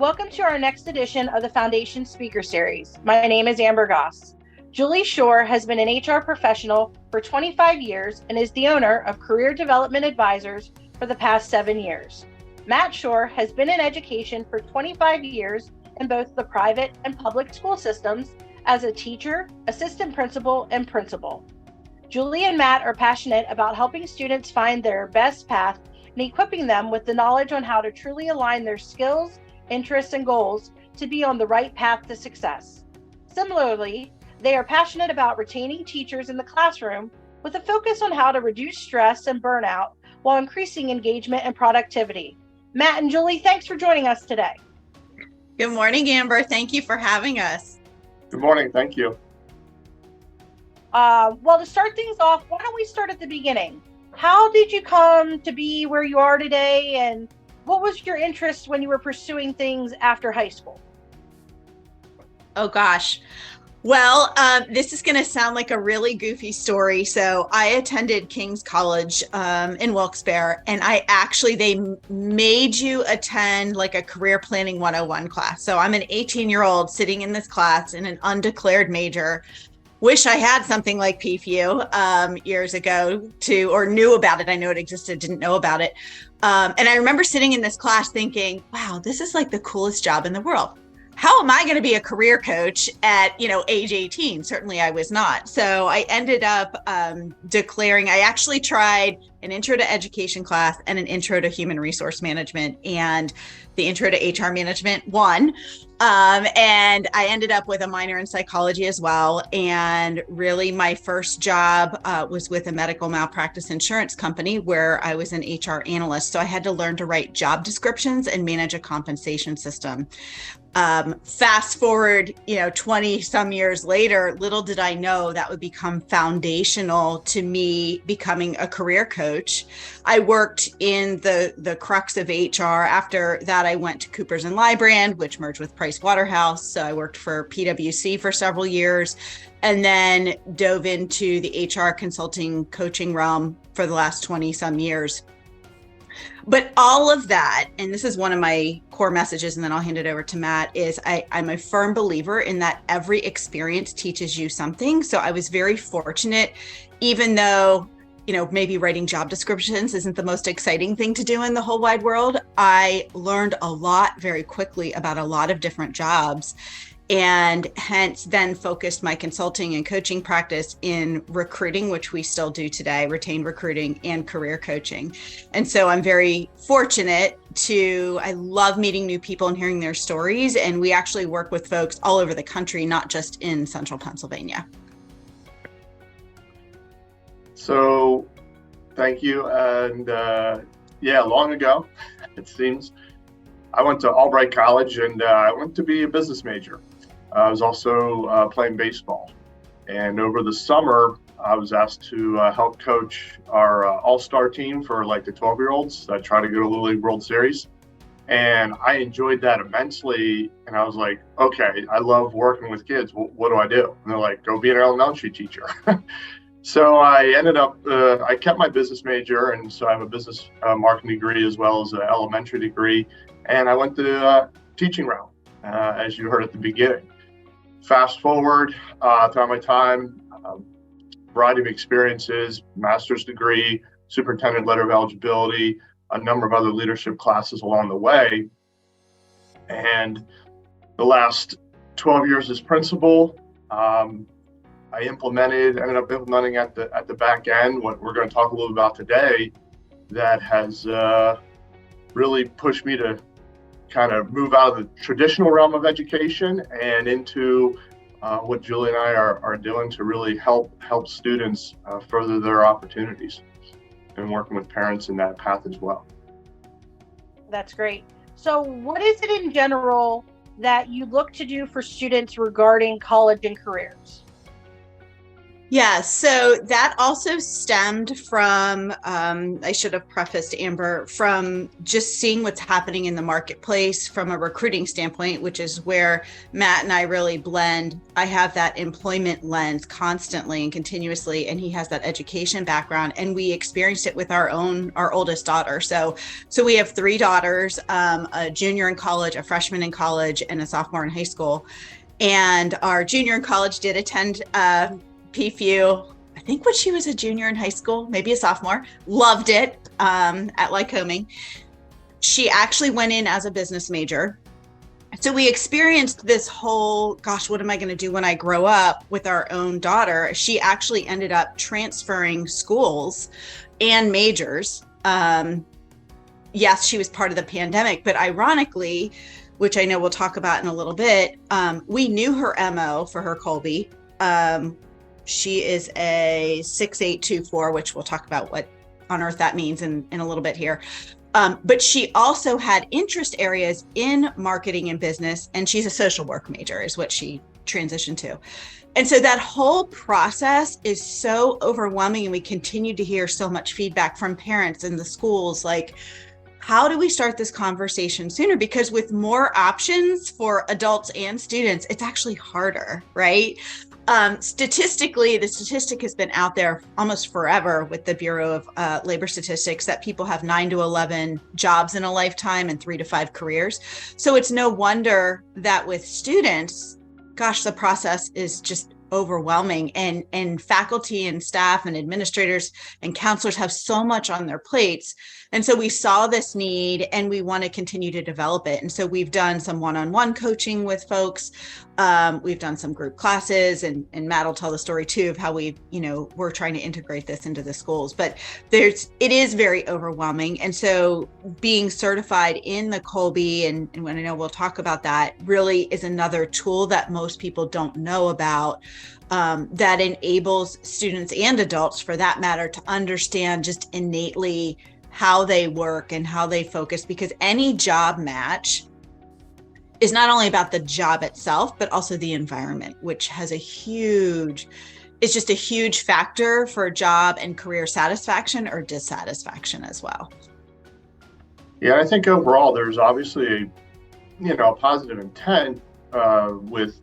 Welcome to our next edition of the Foundation Speaker Series. My name is Amber Goss. Julie Shore has been an HR professional for 25 years and is the owner of Career Development Advisors for the past 7 years. Matt Shore has been in education for 25 years in both the private and public school systems as a teacher, assistant principal, and principal. Julie and Matt are passionate about helping students find their best path and equipping them with the knowledge on how to truly align their skills, interests, and goals to be on the right path to success. Similarly, they are passionate about retaining teachers in the classroom with a focus on how to reduce stress and burnout while increasing engagement and productivity. Matt and Julie, thanks for joining us today. Good morning, Amber. Thank you for having us. Good morning. Thank you. Well, to start things off, why don't we start at the beginning? How did you come to be where you are today, and what was your interest when you were pursuing things after high school? Oh, gosh. Well, this is going to sound like a really goofy story. So I attended King's College in Wilkes-Barre, and they made you attend like a career planning 101 class. So I'm an 18-year-old sitting in this class in an undeclared major. Wish I had something like PFU years ago or knew about it. I know it existed, didn't know about it. And I remember sitting in this class thinking, wow, this is like the coolest job in the world. How am I going to be a career coach at, age 18? Certainly I was not. So I ended up declaring, I actually tried an intro to education class and an intro to human resource management, and the intro to HR management won. And I ended up with a minor in psychology as well. And really my first job was with a medical malpractice insurance company where I was an HR analyst. So I had to learn to write job descriptions and manage a compensation system. Fast forward, 20 some years later, little did I know that would become foundational to me becoming a career coach. I worked in the crux of HR. After that, I went to Coopers & Lybrand, which merged with Price Waterhouse. So I worked for PwC for several years, and then dove into the HR consulting coaching realm for the last 20 some years. But all of that, and this is one of my core messages, and then I'll hand it over to Matt, is I'm a firm believer in that every experience teaches you something. So I was very fortunate, even though, maybe writing job descriptions isn't the most exciting thing to do in the whole wide world. I learned a lot very quickly about a lot of different jobs, and hence then focused my consulting and coaching practice in recruiting, which we still do today, retained recruiting and career coaching. And so I'm very fortunate I love meeting new people and hearing their stories. And we actually work with folks all over the country, not just in central Pennsylvania. So thank you. And long ago, it seems, I went to Albright College, and I went to be a business major. I was also playing baseball. And over the summer, I was asked to help coach our all-star team for like the 12-year-olds that try to go to Little League World Series. And I enjoyed that immensely. And I was like, okay, I love working with kids. What do I do? And they're like, go be an elementary teacher. So I ended up, I kept my business major. And so I have a business marketing degree as well as an elementary degree. And I went the teaching route, as you heard at the beginning. Fast forward throughout my time, variety of experiences, master's degree, superintendent letter of eligibility, a number of other leadership classes along the way. And the last 12 years as principal, I ended up implementing at the back end what we're going to talk a little about today, that has really pushed me to kind of move out of the traditional realm of education and into what Julie and I are doing to really help students further their opportunities, and working with parents in that path as well. That's great. So what is it in general that you look to do for students regarding college and careers? Yeah, so that also stemmed from, I should have prefaced, Amber, from just seeing what's happening in the marketplace from a recruiting standpoint, which is where Matt and I really blend. I have that employment lens constantly and continuously, and he has that education background, and we experienced it with our oldest daughter. So we have three daughters, a junior in college, a freshman in college, and a sophomore in high school. And our junior in college did attend PFU, I think when she was a junior in high school, maybe a sophomore, loved it at Lycoming. She actually went in as a business major. So we experienced this whole, gosh, what am I going to do when I grow up with our own daughter? She actually ended up transferring schools and majors. Yes, she was part of the pandemic, but ironically, which I know we'll talk about in a little bit, we knew her MO for her Colby. She is a 6824, which we'll talk about what on earth that means in a little bit here. But she also had interest areas in marketing and business, and she's a social work major is what she transitioned to. And so that whole process is so overwhelming, and we continue to hear so much feedback from parents in the schools, like, how do we start this conversation sooner? Because with more options for adults and students, it's actually harder, right? Statistically, the statistic has been out there almost forever with the Bureau of Labor Statistics that people have 9 to 11 jobs in a lifetime and 3 to 5 careers. So it's no wonder that with students, gosh, the process is just overwhelming, and faculty and staff and administrators and counselors have so much on their plates. And so we saw this need and we want to continue to develop it. And so we've done some one-on-one coaching with folks. We've done some group classes, and Matt will tell the story too of how we're trying to integrate this into the schools, but it is very overwhelming. And so being certified in the Kolbe, and when I know we'll talk about that, really is another tool that most people don't know about, that enables students and adults for that matter to understand just innately how they work and how they focus, because any job match is not only about the job itself, but also the environment, which has it's just a huge factor for job and career satisfaction or dissatisfaction as well. Yeah, I think overall there's obviously a positive intent with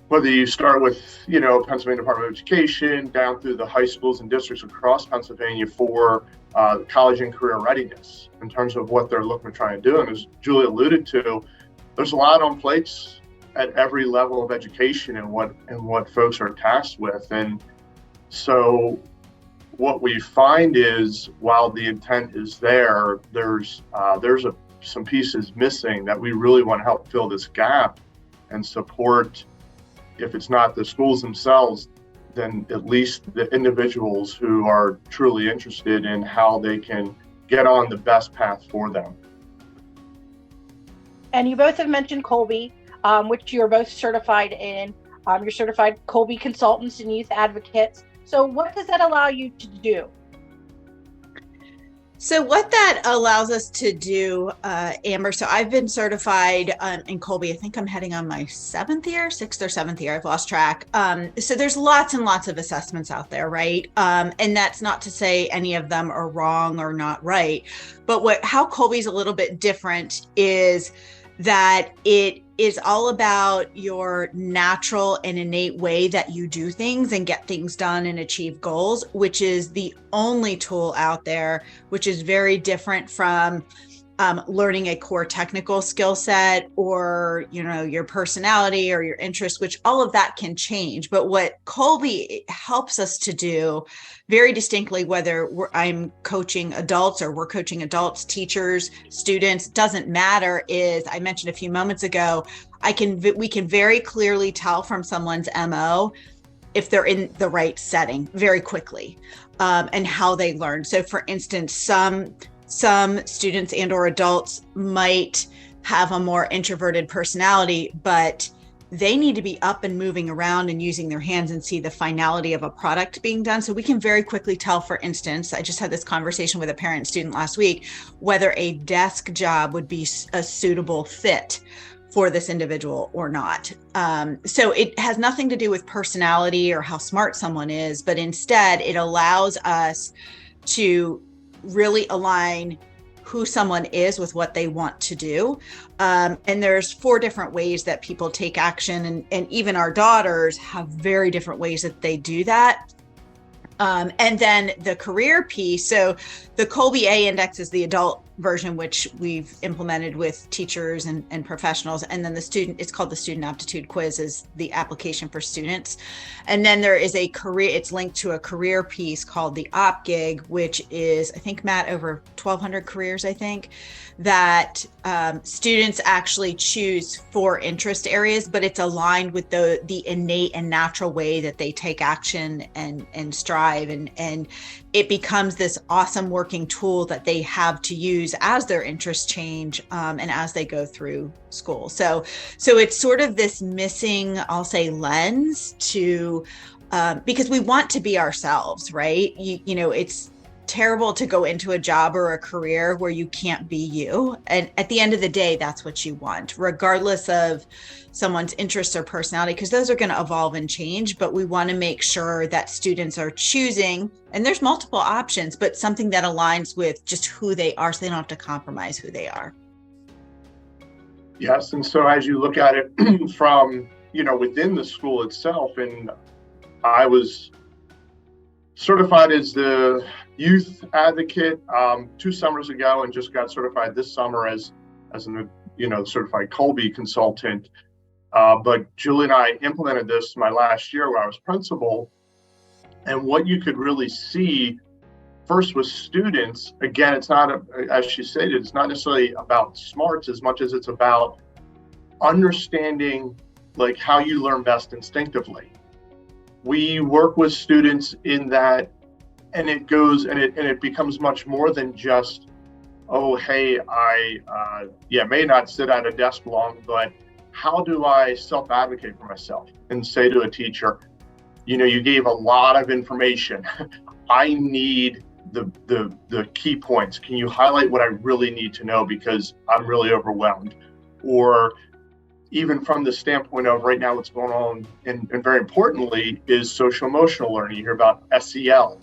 whether you start with Pennsylvania Department of Education down through the high schools and districts across Pennsylvania for college and career readiness in terms of what they're looking to try and do. And as Julie alluded to, there's a lot on plates at every level of education and what folks are tasked with. And so what we find is, while the intent is there's some pieces missing that we really want to help fill this gap and support. If it's not the schools themselves, then at least the individuals who are truly interested in how they can get on the best path for them. And you both have mentioned Kolbe, which you're both certified in. You're certified Kolbe consultants and youth advocates. So what does that allow you to do? So what that allows us to do, Amber, so I've been certified in Kolbe. I think I'm heading on my 6th or 7th year. I've lost track. So there's lots and lots of assessments out there, right? And that's not to say any of them are wrong or not right. But how Kolbe is a little bit different is that it is all about your natural and innate way that you do things and get things done and achieve goals, which is the only tool out there, which is very different from learning a core technical skill set or, your personality or your interests, which all of that can change. But what Kolbe helps us to do very distinctly, whether I'm coaching adults or we're coaching adults, teachers, students, doesn't matter, is I mentioned a few moments ago, we can very clearly tell from someone's MO if they're in the right setting very quickly, and how they learn. So for instance, some students and or adults might have a more introverted personality, but they need to be up and moving around and using their hands and see the finality of a product being done. So we can very quickly tell, for instance, I just had this conversation with a parent student last week, whether a desk job would be a suitable fit for this individual or not. So it has nothing to do with personality or how smart someone is, but instead it allows us to really align who someone is with what they want to do. And there's 4 different ways that people take action, and even our daughters have very different ways that they do that. And then the career piece. So the Kolbe A Index is the adult version, which we've implemented with teachers and professionals. And then it's called the Student Aptitude Quiz, is the application for students. And then there is it's linked to a career piece called the OpGig, which is, I think, Matt, over 1,200 careers, I think, that students actually choose 4 interest areas, but it's aligned with the innate and natural way that they take action and strive. And it becomes this awesome working tool that they have to use as their interests change and as they go through school. So it's sort of this missing, I'll say, lens to, because we want to be ourselves, right? You know, it's terrible to go into a job or a career where you can't be you. And at the end of the day, that's what you want, regardless of someone's interests or personality, because those are going to evolve and change. But we want to make sure that students are choosing, and there's multiple options, but something that aligns with just who they are, so they don't have to compromise who they are. Yes. And so as you look at it from, within the school itself, and I was certified as the youth advocate 2 summers ago, and just got certified this summer as an certified Kolbe consultant. But Julie and I implemented this my last year where I was principal. And what you could really see first with students, again, it's not, as she stated, it's not necessarily about smarts as much as it's about understanding like how you learn best instinctively. We work with students in that, and it goes and it becomes much more than just, oh, hey, I may not sit at a desk long, but how do I self-advocate for myself and say to a teacher, you gave a lot of information. I need the key points. Can you highlight what I really need to know because I'm really overwhelmed? Or even from the standpoint of right now what's going on, and very importantly, is social emotional learning. You hear about SEL.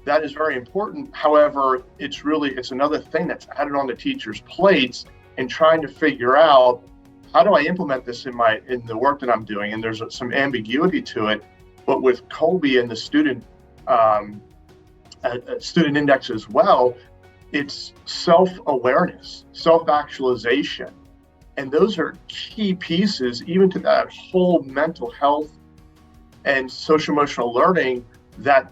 That is very important. However, it's another thing that's added on the teachers' plates and trying to figure out, how do I implement this in the work that I'm doing? And there's some ambiguity to it. But with Kolbe and the student index as well, it's self-awareness, self-actualization. And those are key pieces, even to that whole mental health and social emotional learning that,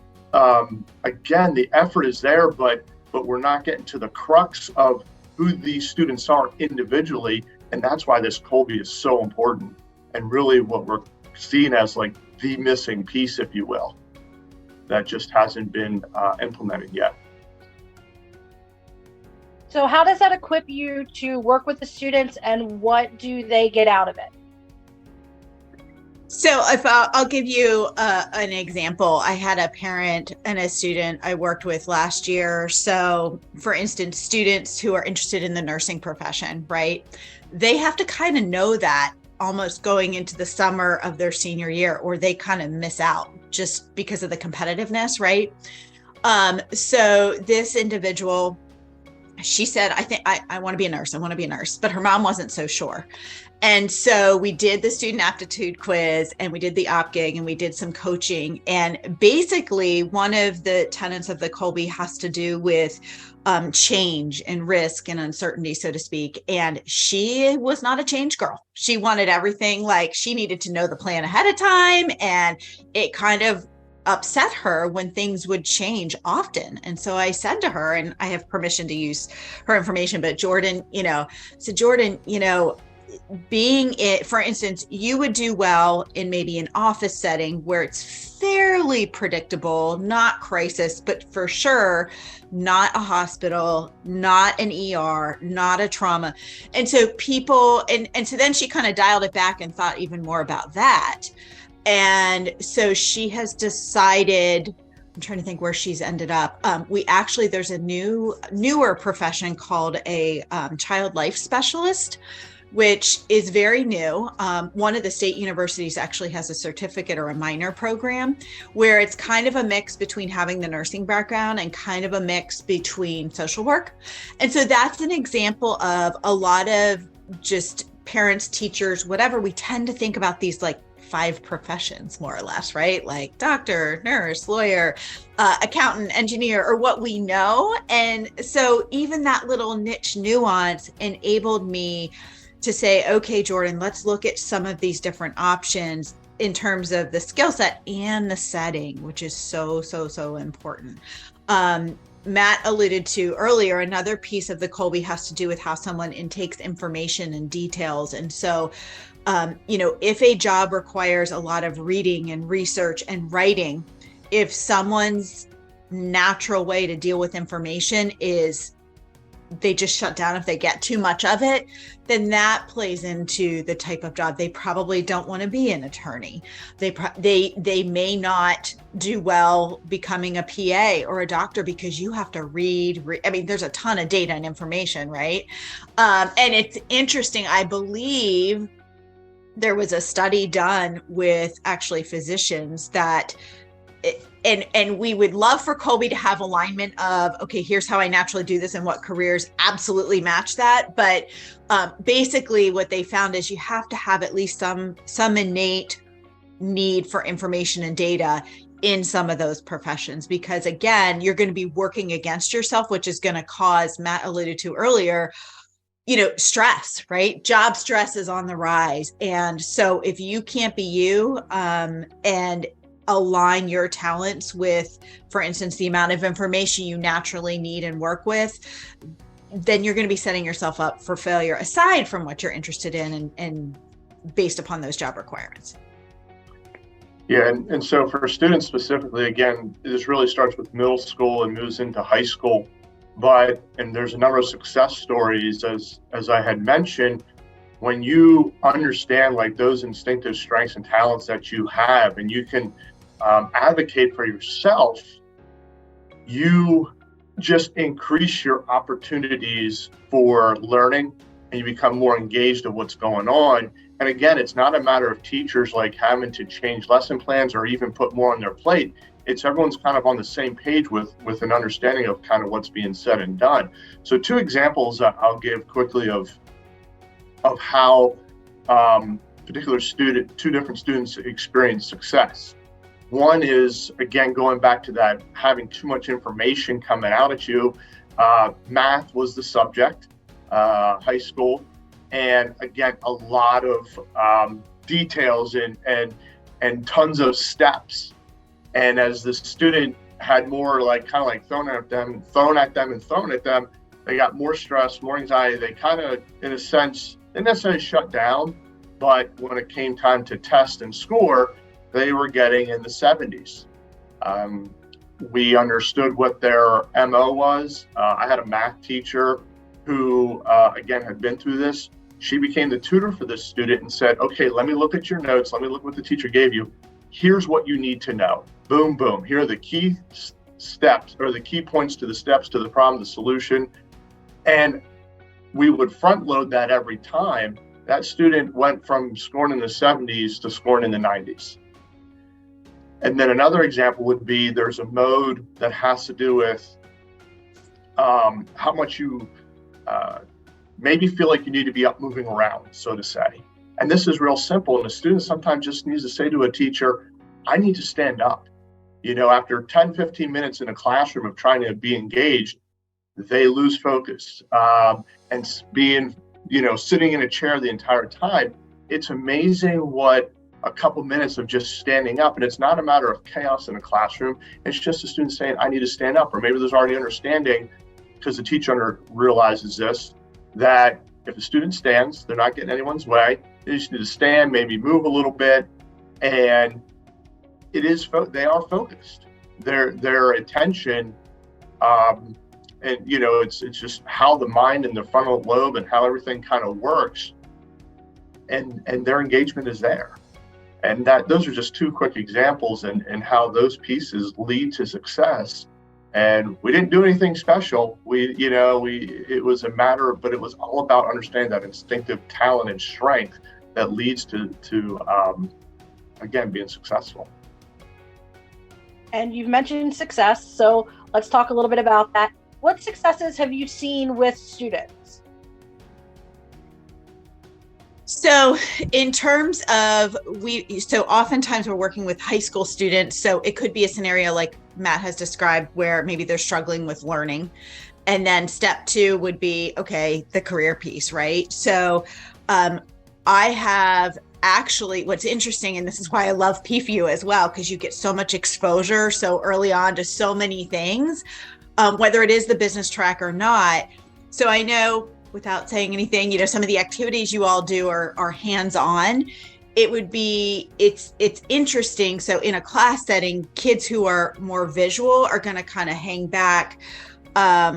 again, the effort is there, but we're not getting to the crux of who these students are individually. And that's why this Kolbe is so important, and really what we're seeing as like the missing piece, if you will, that just hasn't been implemented yet. So how does that equip you to work with the students, and what do they get out of it? So if I'll give you an example. I had a parent and a student I worked with last year. So for instance, students who are interested in the nursing profession, right? They have to kind of know that almost going into the summer of their senior year, or they kind of miss out just because of the competitiveness, right? So this individual, she said, I want to be a nurse. I want to be a nurse, but her mom wasn't so sure. And so we did the student aptitude quiz, and we did the OpGig, and we did some coaching. And basically one of the tenets of the Kolbe has to do with change and risk and uncertainty, so to speak. And she was not a change girl. She wanted everything, like she needed to know the plan ahead of time. And it kind of upset her when things would change often. And so I said to her, and I have permission to use her information, but Jordan, being it, for instance, you would do well in maybe an office setting where it's fairly predictable, not crisis, but for sure, not a hospital, not an ER, not a trauma. And so people, and so then she kind of dialed it back and thought even more about that. And so she has decided, I'm trying to think where she's ended up. There's a newer profession called a child life specialist, which is very new. One of the state universities actually has a certificate or a minor program where it's kind of a mix between having the nursing background and kind of a mix between social work. And so that's an example of a lot of just parents, teachers, whatever. We tend to think about these like 5 professions, more or less, right? Like doctor, nurse, lawyer, accountant, engineer, or what we know. And so even that little niche nuance enabled me to say, okay, Jordan, let's look at some of these different options in terms of the skill set and the setting, which is so important. Matt alluded to earlier, another piece of the Kolbe has to do with how someone intakes information and details. And so, if a job requires a lot of reading and research and writing, if someone's natural way to deal with information is they just shut down if they get too much of it, then that plays into the type of job. They probably don't want to be an attorney. They may not do well becoming a PA or a doctor because you have to read. I mean, there's a ton of data and information, right? And it's interesting. I believe there was a study done with actually physicians that and we would love for Kolbe to have alignment of, okay, here's how I naturally do this and what careers absolutely match that. But basically what they found is you have to have at least some innate need for information and data in some of those professions, because again, you're going to be working against yourself, which is going to cause, Matt alluded to earlier, stress, right? Job stress is on the rise. And so if you can't be you and align your talents with, for instance, the amount of information you naturally need and work with, then you're going to be setting yourself up for failure aside from what you're interested in and based upon those job requirements. Yeah, and so for students specifically, again, this really starts with middle school and moves into high school. And there's a number of success stories, as I had mentioned, when you understand like those instinctive strengths and talents that you have, and you can advocate for yourself, you just increase your opportunities for learning and you become more engaged of what's going on. And again, it's not a matter of teachers like having to change lesson plans or even put more on their plate. It's everyone's kind of on the same page with an understanding of kind of what's being said and done. So 2 examples I'll give quickly of how two different students experience success. One is, again, going back to that, having too much information coming out at you. Math was the subject, high school. And again, a lot of details and tons of steps. And as the student had more like kind of like thrown at them, they got more stress, more anxiety. They kind of, in a sense, didn't necessarily shut down, but when it came time to test and score, they were getting in the 70s. We understood what their MO was. I had a math teacher who, again, had been through this. She became the tutor for this student and said, okay, let me look at your notes. Let me look what the teacher gave you. Here's what you need to know. Boom, boom. Here are the key steps or the key points to the steps to the problem, the solution. And we would front load that every time. That student went from scoring in the 70s to scoring in the 90s. And then another example would be there's a mode that has to do with how much you maybe feel like you need to be up moving around, so to say. And this is real simple. And a student sometimes just needs to say to a teacher, I need to stand up. After 10, 15 minutes in a classroom of trying to be engaged, they lose focus. And being, sitting in a chair the entire time, it's amazing what a couple minutes of just standing up, and it's not a matter of chaos in a classroom. It's just a student saying, I need to stand up. Or maybe there's already understanding, because the teacher realizes this, that if a student stands, they're not getting anyone's way. They just need to stand, maybe move a little bit, and they are focused. Their attention, and it's just how the mind and the frontal lobe and how everything kind of works, and their engagement is there. And those are just 2 quick examples and how those pieces lead to success. And we didn't do anything special. It was a matter of, but it was all about understanding that instinctive talent and strength that leads to again, being successful. And you've mentioned success, so let's talk a little bit about that. What successes have you seen with students? So in terms of, so oftentimes we're working with high school students. So it could be a scenario like Matt has described where maybe they're struggling with learning. And then step 2 would be, okay, the career piece, right? So I have actually, what's interesting, and this is why I love PFU as well, because you get so much exposure so early on to so many things, whether it is the business track or not. So I know, without saying anything, some of the activities you all do are hands-on. It's interesting. So in a class setting, kids who are more visual are going to kind of hang back,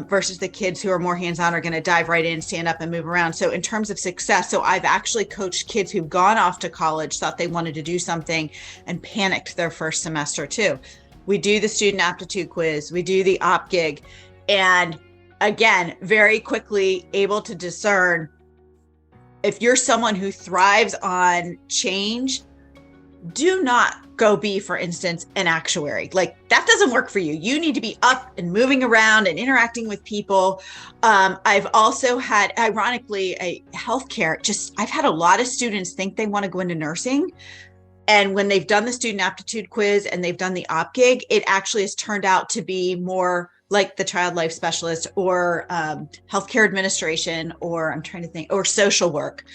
versus the kids who are more hands-on are going to dive right in, stand up and move around. So in terms of success, so I've actually coached kids who've gone off to college, thought they wanted to do something and panicked their first semester too. We do the student aptitude quiz, we do the op gig, and again, very quickly able to discern if you're someone who thrives on change, do not go be, for instance, an actuary. Like, that doesn't work for you. You need to be up and moving around and interacting with people. I've also had, ironically, a healthcare, I've had a lot of students think they want to go into nursing. And when they've done the student aptitude quiz and they've done the op gig, it actually has turned out to be more like the child life specialist or healthcare administration, or I'm trying to think, or social work.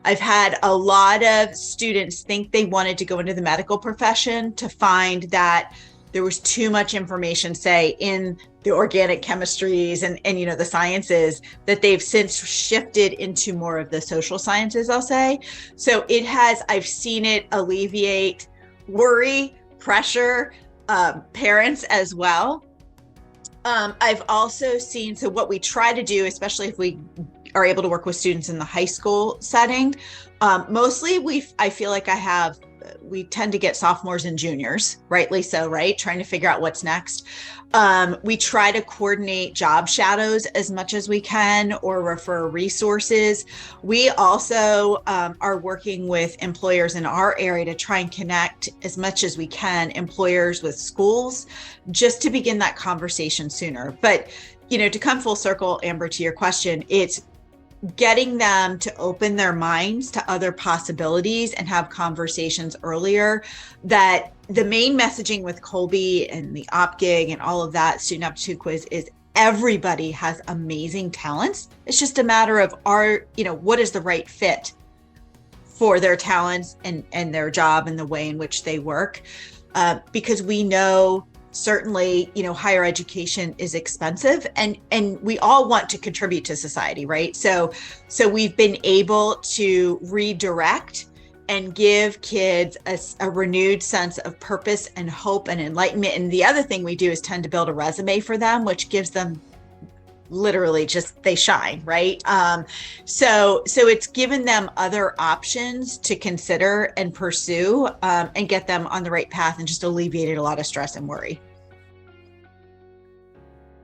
I've had a lot of students think they wanted to go into the medical profession to find that there was too much information, say, in the organic chemistries and the sciences, that they've since shifted into more of the social sciences, I'll say. So I've seen it alleviate worry, pressure, parents as well. I've also seen, so what we try to do, especially if we are able to work with students in the high school setting, mostly I feel like we tend to get sophomores and juniors, rightly so, right? Trying to figure out what's next. We try to coordinate job shadows as much as we can, or refer resources. We also are working with employers in our area to try and connect as much as we can employers with schools, just to begin that conversation sooner. But, to come full circle, Amber, to your question, it's getting them to open their minds to other possibilities and have conversations earlier. That the main messaging with Kolbe and the op gig and all of that student aptitude quiz is everybody has amazing talents. It's just a matter of what is the right fit for their talents and their job and the way in which they work. Because we know certainly, higher education is expensive, and we all want to contribute to society, right? So we've been able to redirect and give kids a renewed sense of purpose and hope and enlightenment. And the other thing we do is tend to build a resume for them, which gives them literally they shine, right? So it's given them other options to consider and pursue, and get them on the right path, and just alleviated a lot of stress and worry.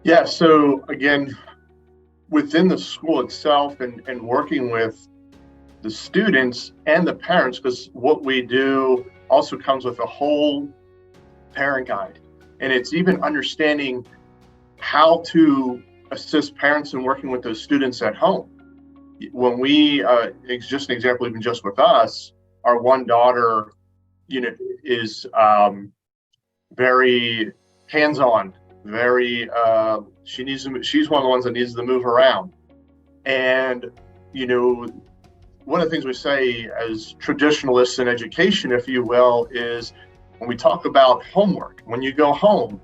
Yeah, so again, within the school itself and working with the students and the parents, because what we do also comes with a whole parent guide. And it's even understanding how to assist parents in working with those students at home. When we, just an example, even just with us, our one daughter, is very hands-on, very, she's one of the ones that needs to move around. And, one of the things we say as traditionalists in education, if you will, is when we talk about homework, when you go home,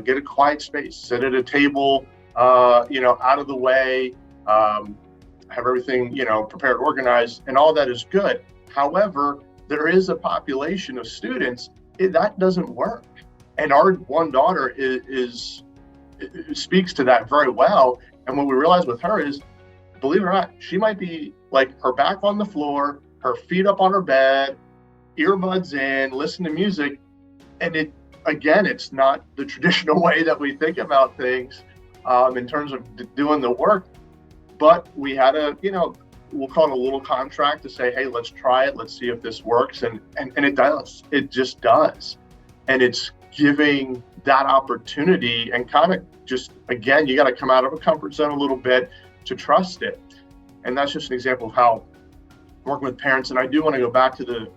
get a quiet space, sit at a table, out of the way, have everything, prepared, organized, and all that is good. However, there is a population of students that doesn't work. And our one daughter speaks to that very well. And what we realized with her is, believe it or not, she might be like her back on the floor, her feet up on her bed, earbuds in, listen to music, and again, it's not the traditional way that we think about things in terms of doing the work. But we had we'll call it a little contract to say, hey, let's try it. Let's see if this works. And it does. It just does. And it's giving that opportunity and kind of just, again, you got to come out of a comfort zone a little bit to trust it. And that's just an example of how working with parents. And I do want to go back to the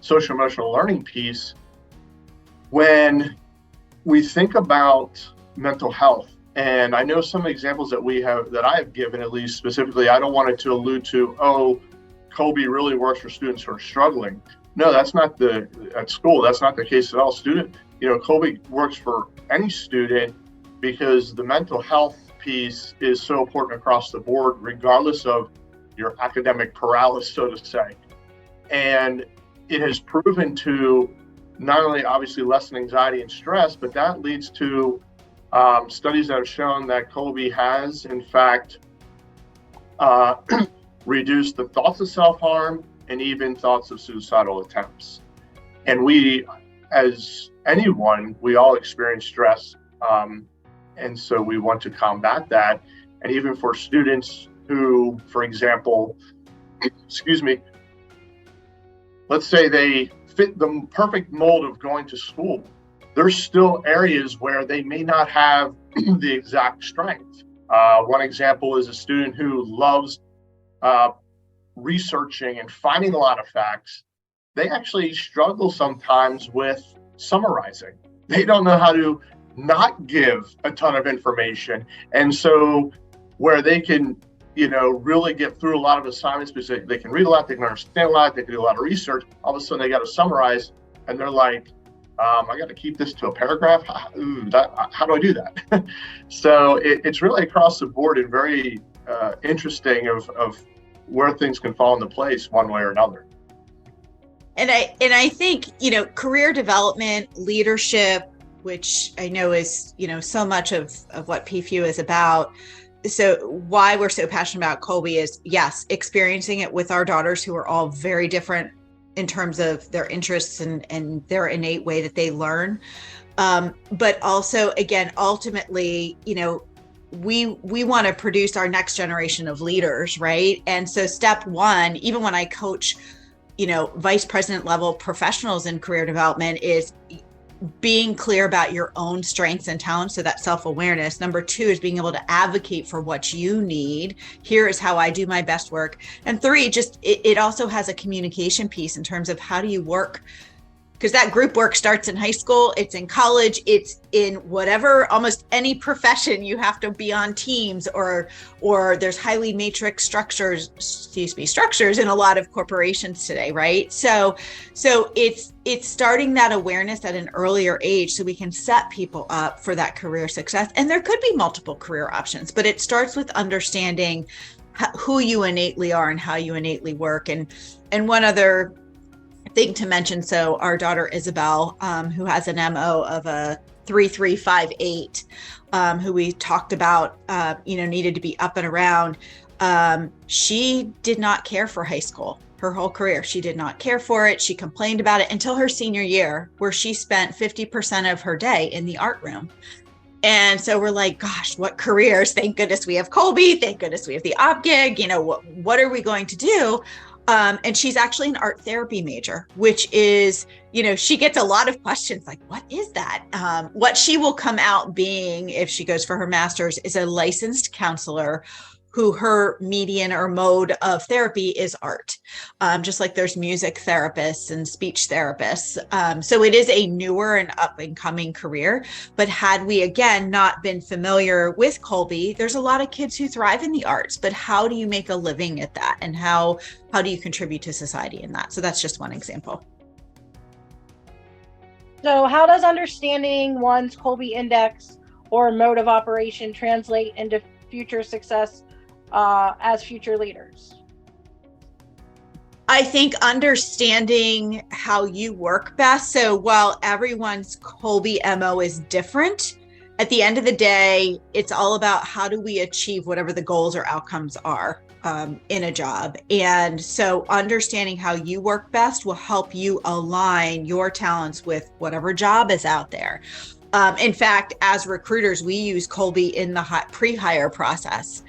social emotional learning piece. When we think about mental health, and I know some examples that I have given, at least specifically, I don't want it to allude to, oh, Kolbe really works for students who are struggling. No, that's not at school. That's not the case at all. Kolbe works for any student because the mental health piece is so important across the board, regardless of your academic paralysis, so to say. And it has proven to not only obviously lessen anxiety and stress, but that leads to studies that have shown that Kolbe has, in fact, reduced the thoughts of self-harm and even thoughts of suicidal attempts. And we, as anyone, we all experience stress. And so we want to combat that. And even for students who, for example, let's say they fit the perfect mold of going to school, there's still areas where they may not have the exact strength. One example is a student who loves researching and finding a lot of facts. They actually struggle sometimes with summarizing. They don't know how to not give a ton of information. And so where they can, really get through a lot of assignments because they can read a lot, they can understand a lot, they can do a lot of research. All of a sudden they got to summarize and they're like, I got to keep this to a paragraph. How do I do that? So it's really across the board and very interesting of where things can fall into place one way or another. And I think, career development, leadership, which I know is, so much of what PFU is about. So why we're so passionate about Kolbe is, yes, experiencing it with our daughters who are all very different in terms of their interests and their innate way that they learn. But also, again, ultimately, we want to produce our next generation of leaders, right? And so step one, even when I coach, vice president level professionals in career development, is being clear about your own strengths and talents. So that self-awareness. Number two is being able to advocate for what you need. Here is how I do my best work. And three, just it also has a communication piece in terms of how do you work, because that group work starts in high school, it's in college, it's in whatever, almost any profession. You have to be on teams or there's highly matrix structures in a lot of corporations today, right? So it's starting that awareness at an earlier age so we can set people up for that career success. And there could be multiple career options, but it starts with understanding who you innately are and how you innately work. And one other thing to mention, so our daughter Isabel, who has an MO of a 3358, who we talked about, needed to be up and around. She did not care for high school. Her whole career, she did not care for it. She complained about it until her senior year, where she spent 50% of her day in the art room. And so we're like, gosh, what careers? Thank goodness we have Kolbe. Thank goodness we have the op gig. What are we going to do? And she's actually an art therapy major, which is, she gets a lot of questions like, what is that? What she will come out being, if she goes for her master's, is a licensed counselor who her median or mode of therapy is art, just like there's music therapists and speech therapists. So it is a newer and up and coming career. But had we, again, not been familiar with Kolbe, there's a lot of kids who thrive in the arts, but how do you make a living at that? And how do you contribute to society in that? So that's just one example. So how does understanding one's Kolbe index or mode of operation translate into future success as future leaders? I think understanding how you work best. So while everyone's Kolbe MO is different, at the end of the day, it's all about how do we achieve whatever the goals or outcomes are in a job. And so understanding how you work best will help you align your talents with whatever job is out there. In fact, as recruiters, we use Kolbe in the pre-hire process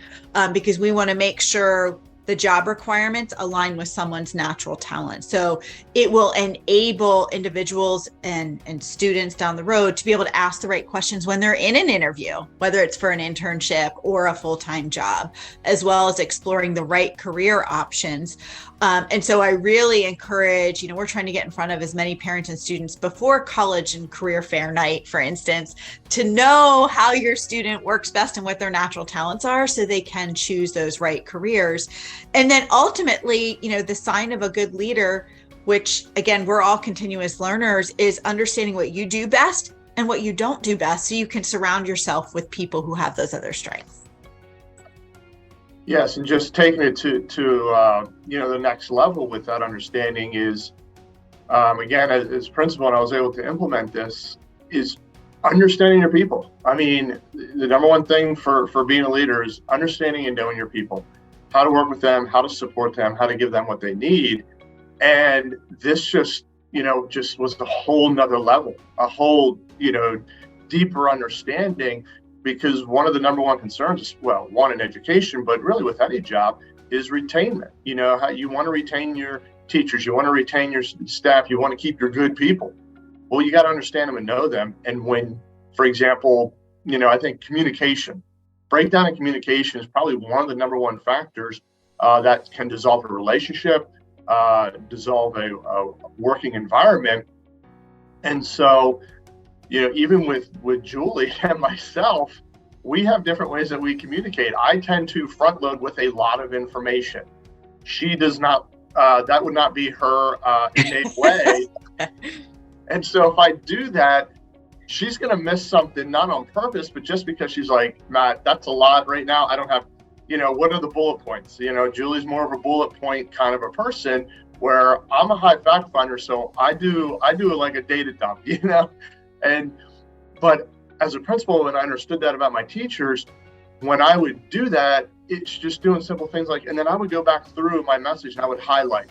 because we want to make sure the job requirements align with someone's natural talent. So it will enable individuals and students down the road to be able to ask the right questions when they're in an interview, whether it's for an internship or a full-time job, as well as exploring the right career options. And so I really encourage, we're trying to get in front of as many parents and students before college and career fair night, for instance, to know how your student works best and what their natural talents are so they can choose those right careers. And then ultimately, the sign of a good leader, which again, we're all continuous learners, is understanding what you do best and what you don't do best so you can surround yourself with people who have those other strengths. Yes, and just taking it to the next level with that understanding is, again, as principal, and I was able to implement this, is understanding your people. I mean, the number one thing for being a leader is understanding and knowing your people, how to work with them, how to support them, how to give them what they need. And this just was a whole nother level, a whole, deeper understanding. Because one of the number one concerns is, one in education, but really with any job, is retainment. How you want to retain your teachers, you want to retain your staff, you want to keep your good people. Well, you got to understand them and know them. And when, for example, I think breakdown in communication is probably one of the number one factors that can dissolve a relationship, dissolve a working environment. And so, even with Julie and myself, we have different ways that we communicate. I tend to front load with a lot of information. She does not, that would not be her innate way. And so if I do that, she's going to miss something, not on purpose, but just because she's like, Matt, that's a lot right now. I don't have, what are the bullet points? Julie's more of a bullet point kind of a person, where I'm a high fact finder. So I do like a data dump, but as a principal, and I understood that about my teachers, when I would do that, it's just doing simple things like, and then I would go back through my message and I would highlight,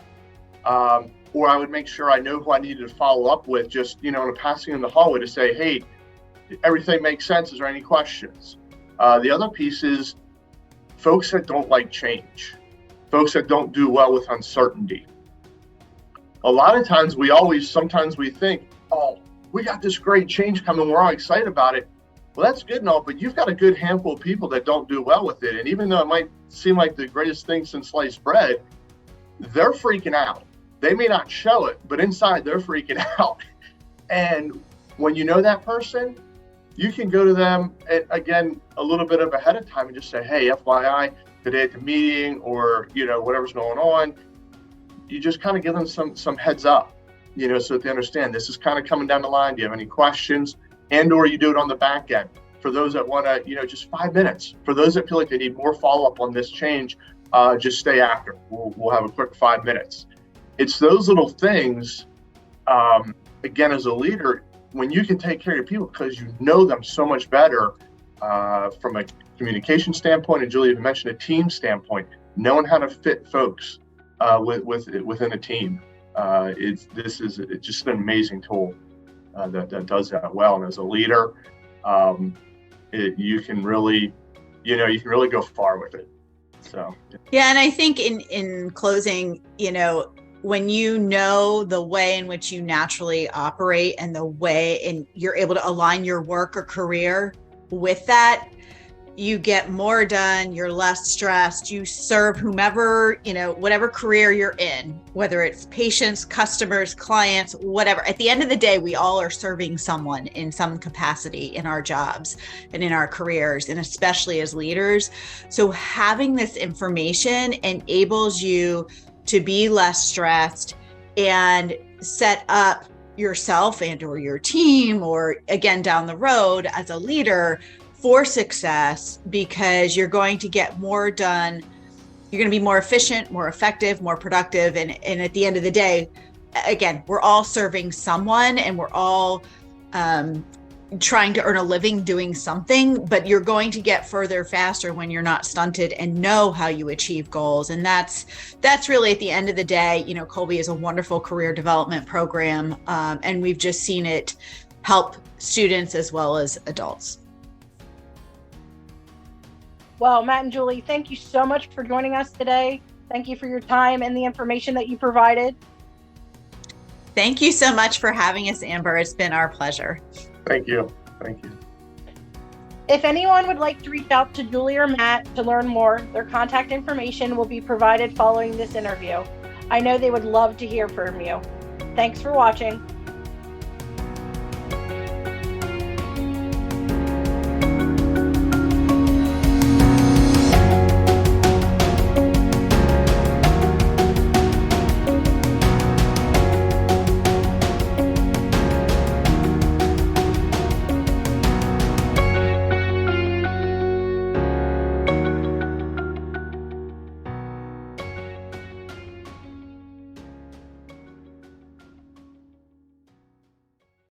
or I would make sure I know who I needed to follow up with, just, in a passing in the hallway to say, hey, everything makes sense. Is there any questions? The other piece is folks that don't like change, folks that don't do well with uncertainty. A lot of times sometimes we think, oh, we got this great change coming, we're all excited about it. Well, that's good and all, but you've got a good handful of people that don't do well with it. And even though it might seem like the greatest thing since sliced bread, they're freaking out. They may not show it, but inside they're freaking out. And when you know that person, you can go to them, again, a little bit of ahead of time and just say, hey, FYI, today at the meeting, or, whatever's going on, you just kind of give them some heads up. So that they understand this is kind of coming down the line. Do you have any questions? Or you do it on the back end. For those that want to, just 5 minutes. For those that feel like they need more follow-up on this change, just stay after. We'll have a quick 5 minutes. It's those little things, again, as a leader, when you can take care of your people because you know them so much better from a communication standpoint, and Julie had mentioned a team standpoint, knowing how to fit folks within a team. It's just an amazing tool that does that well. And as a leader, you can really go far with it. So yeah, and I think in closing, when you know the way in which you naturally operate and the way you're able to align your work or career with that, you get more done, you're less stressed, you serve whomever, whatever career you're in, whether it's patients, customers, clients, whatever. At the end of the day, we all are serving someone in some capacity in our jobs and in our careers, and especially as leaders. So having this information enables you to be less stressed and set up yourself and or your team, or again, down the road as a leader, for success, because you're going to get more done. You're going to be more efficient, more effective, more productive. And at the end of the day, again, we're all serving someone, and we're all trying to earn a living doing something, but you're going to get further faster when you're not stunted and know how you achieve goals. And that's really, at the end of the day, Kolbe is a wonderful career development program, and we've just seen it help students as well as adults. Well, Matt and Julie, thank you so much for joining us today. Thank you for your time and the information that you provided. Thank you so much for having us, Amber. It's been our pleasure. Thank you. Thank you. If anyone would like to reach out to Julie or Matt to learn more, their contact information will be provided following this interview. I know they would love to hear from you. Thanks for watching.